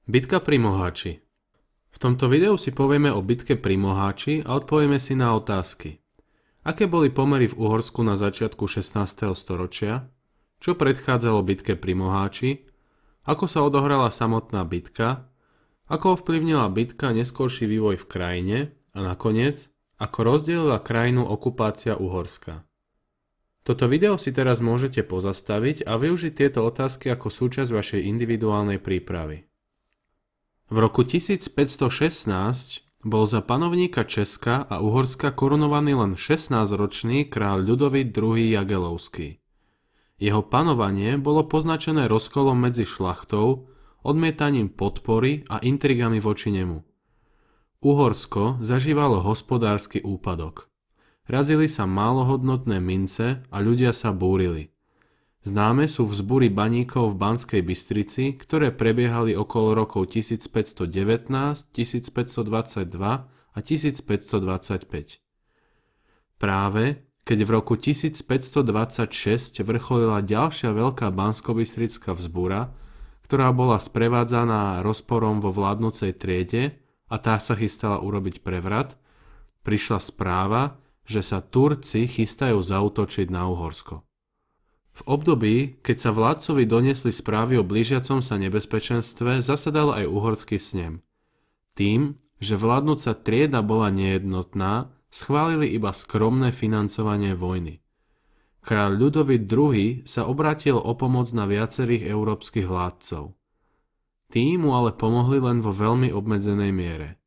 Bitka pri Moháči. V tomto videu si povieme o bitke pri Moháči a odpovieme si na otázky. Aké boli pomery v Uhorsku na začiatku 16. storočia? Čo predchádzalo bitke pri Moháči? Ako sa odohrala samotná bitka? Ako ovplyvnila bitka neskorší vývoj v krajine? A nakoniec, ako rozdelila krajinu okupácia Uhorska? Toto video si teraz môžete pozastaviť a využiť tieto otázky ako súčasť vašej individuálnej prípravy. V roku 1516 bol za panovníka Česka a Uhorska korunovaný len 16-ročný kráľ Ľudovít II. Jagelovský. Jeho panovanie bolo poznačené rozkolom medzi šlachtou, odmietaním podpory a intrigami voči nemu. Uhorsko zažívalo hospodársky úpadok. Razili sa málohodnotné mince a ľudia sa búrili. Známe sú vzbury baníkov v Banskej Bystrici, ktoré prebiehali okolo rokov 1519, 1522 a 1525. Práve keď v roku 1526 vrcholila ďalšia veľká banskobystrická vzbúra, ktorá bola sprevádzaná rozporom vo vládnucej triede a tá sa chystala urobiť prevrat, prišla správa, že sa Turci chystajú zaútočiť na Uhorsko. V období, keď sa vládcovi doniesli správy o blížiacom sa nebezpečenstve, zasadal aj uhorský snem. Tým, že vládnuca trieda bola nejednotná, schválili iba skromné financovanie vojny. Kráľ Ľudovít II. Sa obrátil o pomoc na viacerých európskych vládcov. Tí mu ale pomohli len vo veľmi obmedzenej miere.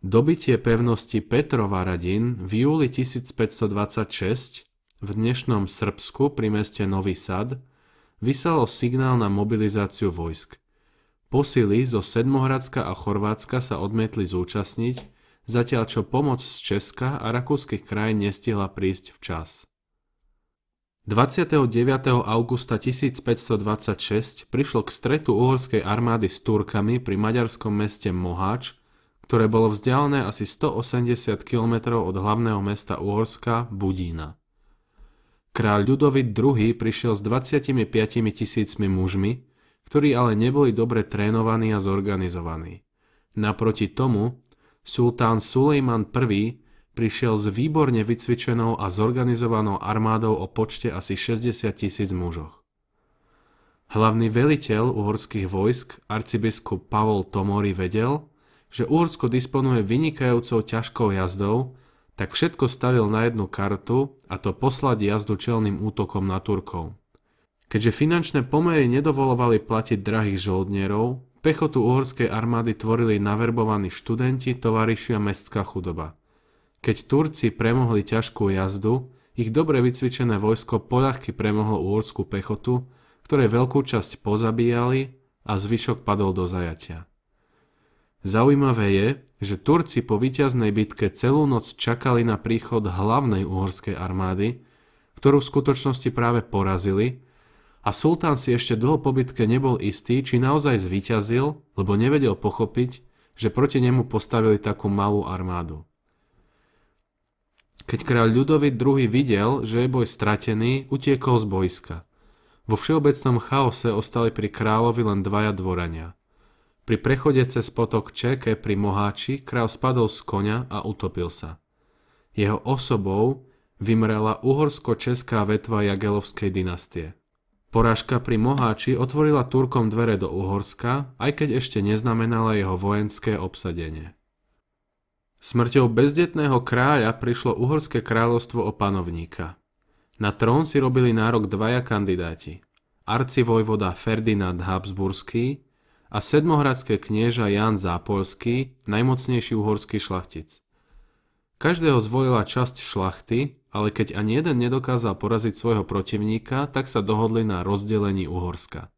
Dobitie pevnosti Petrovaradin v júli 1526 v dnešnom Srbsku pri meste Nový Sad vyslalo signál na mobilizáciu vojsk. Posily zo Sedmohradska a Chorvátska sa odmietli zúčastniť, zatiaľ čo pomoc z Česka a rakúskych krajín nestihla prísť včas. 29. augusta 1526 prišlo k stretu uhorskej armády s Turkami pri maďarskom meste Moháč, ktoré bolo vzdialené asi 180 km od hlavného mesta Uhorska Budína. Kráľ Ľudovít II. Prišiel s 25 000 mužmi, ktorí ale neboli dobre trénovaní a zorganizovaní. Naproti tomu, sultán Sulejman I. prišiel s výborne vycvičenou a zorganizovanou armádou o počte asi 60 000 mužoch. Hlavný veliteľ uhorských vojsk, arcibiskup Pavol Tomori vedel, že Uhorsko disponuje vynikajúcou ťažkou jazdou, tak všetko stavil na jednu kartu, a to poslať jazdu čelným útokom na Turkov. Keďže finančné pomery nedovolovali platiť drahých žoldnierov, pechotu uhorskej armády tvorili naverbovaní študenti, tovariši a mestská chudoba. Keď Turci premohli ťažkú jazdu, ich dobre vycvičené vojsko poľahky premohlo uhorskú pechotu, ktoré veľkú časť pozabíjali a zvyšok padol do zajatia. Zaujímavé je, že Turci po víťaznej bitke celú noc čakali na príchod hlavnej uhorskej armády, ktorú v skutočnosti práve porazili, a sultán si ešte dlho po bitke nebol istý, či naozaj zvíťazil, lebo nevedel pochopiť, že proti nemu postavili takú malú armádu. Keď kráľ Ľudovít II. Videl, že je boj stratený, utiekol z bojska. Vo všeobecnom chaose ostali pri kráľovi len dvaja dvorania. Pri prechode cez potok Čeke pri Moháči kráľ spadol z koňa a utopil sa. Jeho osobou vymrela uhorsko-česká vetva Jagelovskej dynastie. Porážka pri Moháči otvorila Turkom dvere do Uhorska, aj keď ešte neznamenala jeho vojenské obsadenie. Smrťou bezdetného kráľa prišlo Uhorské kráľovstvo o panovníka. Na trón si robili nárok dvaja kandidáti. Arcivojvoda Ferdinand Habsburský a sedmohradské knieža Ján Zápolský, najmocnejší uhorský šlachtic. Každého zvolila časť šlachty, ale keď ani jeden nedokázal poraziť svojho protivníka, tak sa dohodli na rozdelení Uhorska.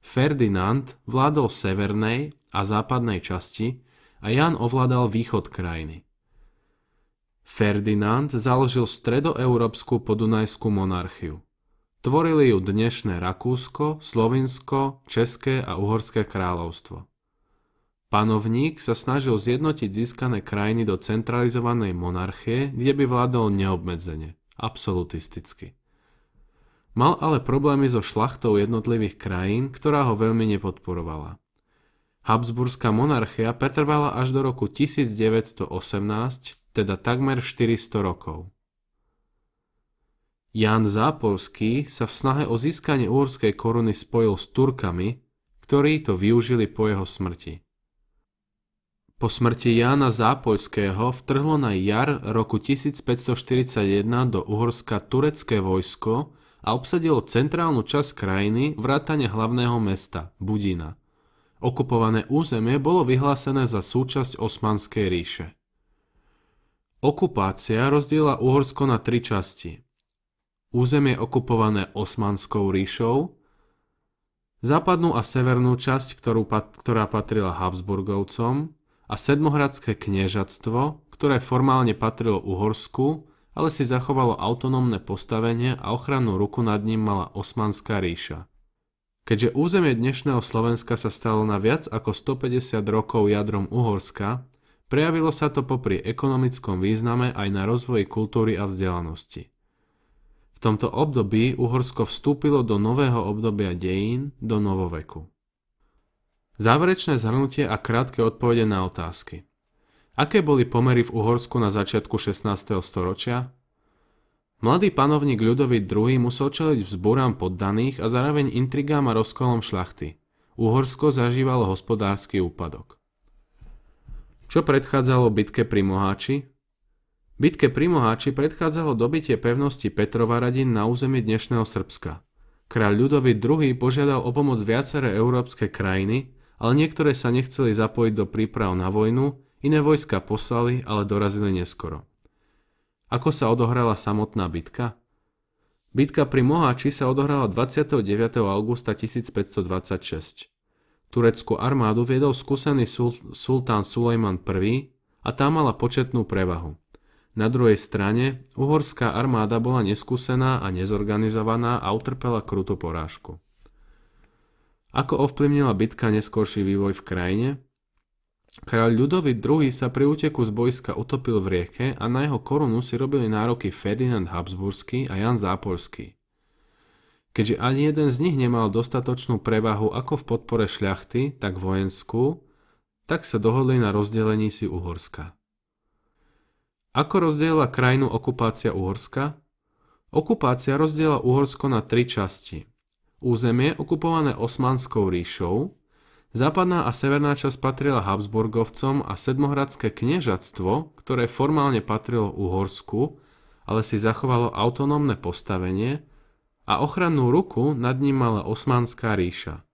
Ferdinand vládol severnej a západnej časti a Ján ovládal východ krajiny. Ferdinand založil stredoeurópsku podunajskú monarchiu. Tvorili ju dnešné Rakúsko, Slovinsko, České a Uhorské kráľovstvo. Panovník sa snažil zjednotiť získané krajiny do centralizovanej monarchie, kde by vládol neobmedzene, absolutisticky. Mal ale problémy so šlachtou jednotlivých krajín, ktorá ho veľmi nepodporovala. Habsburská monarchia pretrvala až do roku 1918, teda takmer 400 rokov. Ján Zápolský sa v snahe o získanie uhorskej koruny spojil s Turkami, ktorí to využili po jeho smrti. Po smrti Jána Zápoľského vtrhlo na jar roku 1541 do Uhorska turecké vojsko a obsadilo centrálnu časť krajiny vrátane hlavného mesta Budina. Okupované územie bolo vyhlásené za súčasť Osmanskej ríše. Okupácia rozdielila Uhorsko na 3 časti. Územie okupované Osmanskou ríšou, západnú a severnú časť, ktorá patrila Habsburgovcom, a Sedmohradské kniežatstvo, ktoré formálne patrilo Uhorsku, ale si zachovalo autonómne postavenie a ochrannú ruku nad ním mala Osmanská ríša. Keďže územie dnešného Slovenska sa stalo na viac ako 150 rokov jadrom Uhorska, prejavilo sa to popri ekonomickom význame aj na rozvoji kultúry a vzdelanosti. V tomto období Uhorsko vstúpilo do nového obdobia dejín, do novoveku. Záverečné zhrnutie a krátke odpovede na otázky. Aké boli pomery v Uhorsku na začiatku 16. storočia? Mladý panovník Ľudovít II musel čeliť vzbúram poddaných a zároveň intrigám a rozkolom šľachty. Uhorsko zažívalo hospodársky úpadok. Čo predchádzalo bitke pri Moháči? Bitke pri Moháči predchádzalo dobitie pevnosti Petrovaradin na území dnešného Srbska. Kráľ Ľudovít II požiadal o pomoc viaceré európske krajiny, ale niektoré sa nechceli zapojiť do príprav na vojnu, iné vojska poslali, ale dorazili neskoro. Ako sa odohrala samotná bitka? Bitka pri Moháči sa odohrala 29. augusta 1526. Tureckú armádu viedol skúsený sultán Sulejman I a tá mala početnú prevahu. Na druhej strane, uhorská armáda bola neskúsená a nezorganizovaná a utrpela krutú porážku. Ako ovplyvnila bitka neskorší vývoj v krajine? Kráľ Ľudovít II sa pri úteku z bojska utopil v rieke a na jeho korunu si robili nároky Ferdinand Habsburský a Ján Zápolský. Keďže ani jeden z nich nemal dostatočnú prevahu ako v podpore šľachty, tak vojenskú, tak sa dohodli na rozdelení si Uhorska. Ako rozdielila krajinu okupácia Uhorska? Okupácia rozdiela Uhorsko na 3 časti. Územie okupované Osmanskou ríšou, západná a severná časť patrila Habsburgovcom a Sedmohradské kniežatstvo, ktoré formálne patrilo Uhorsku, ale si zachovalo autonómne postavenie a ochrannú ruku nad ním mala Osmanská ríša.